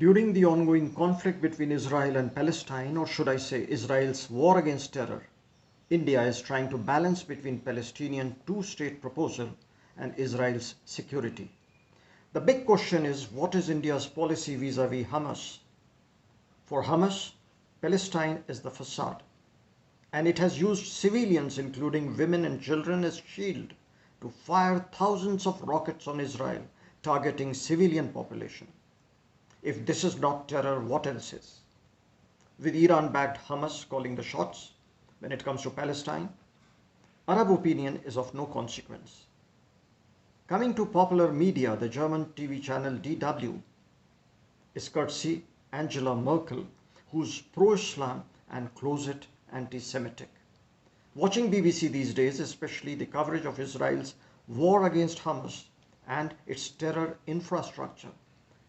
During the ongoing conflict between Israel and Palestine, or should I say Israel's war against terror, India is trying to balance between Palestinian two-state proposal and Israel's security. The big question is, what is India's policy vis-a-vis Hamas? For Hamas, Palestine is the facade, and it has used civilians, including women and children, as shield to fire thousands of rockets on Israel, targeting civilian population. If this is not terror, what else is? With Iran-backed Hamas calling the shots when it comes to Palestine, Arab opinion is of no consequence. Coming to popular media, the German TV channel DW is courtesy Angela Merkel, who's pro-Islam and closet anti-Semitic. Watching BBC these days, especially the coverage of Israel's war against Hamas and its terror infrastructure,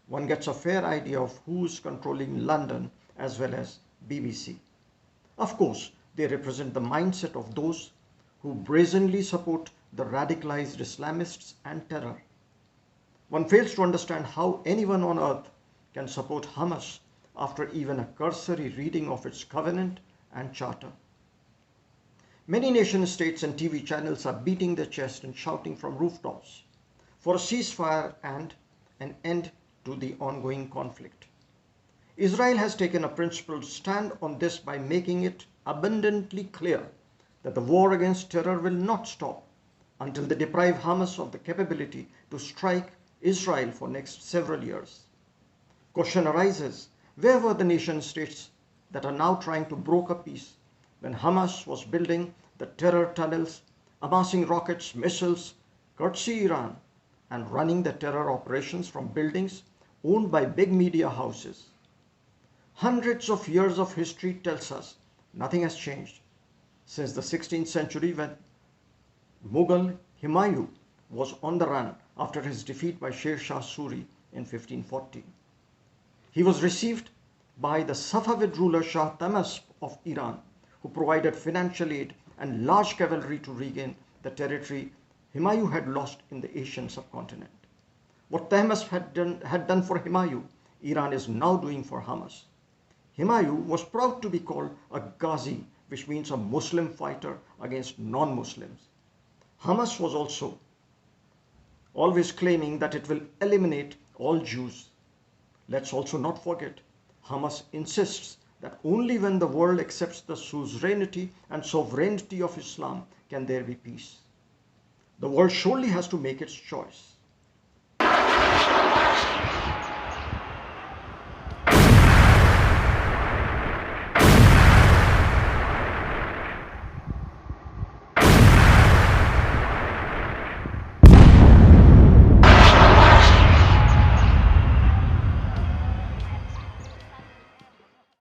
one gets a fair idea of who's controlling London as well as BBC. Of course, they represent the mindset of those who brazenly support the radicalized Islamists and terror. One fails to understand how anyone on earth can support Hamas after even a cursory reading of its covenant and charter. Many nation states and TV channels are beating their chest and shouting from rooftops for a ceasefire and an end to the ongoing conflict. Israel has taken a principled stand on this by making it abundantly clear that the war against terror will not stop until they deprive Hamas of the capability to strike Israel for next several years. Question arises, where were the nation states that are now trying to broker peace when Hamas was building the terror tunnels, amassing rockets, missiles, courtesy Iran, and running the terror operations from buildings owned by big media houses? Hundreds of years of history tells us nothing has changed since the 16th century, when Mughal Humayun was on the run after his defeat by Sher Shah Suri in 1540. He was received by the Safavid ruler Shah Tahmasp of Iran, who provided financial aid and large cavalry to regain the territory Humayun had lost in the Asian subcontinent. What Tahmasp had done for Humayun, Iran is now doing for Hamas. Humayun was proud to be called a Ghazi, which means a Muslim fighter against non-Muslims. Hamas was also always claiming that it will eliminate all Jews. Let's also not forget, Hamas insists that only when the world accepts the suzerainty and sovereignty of Islam can there be peace. The world surely has to make its choice.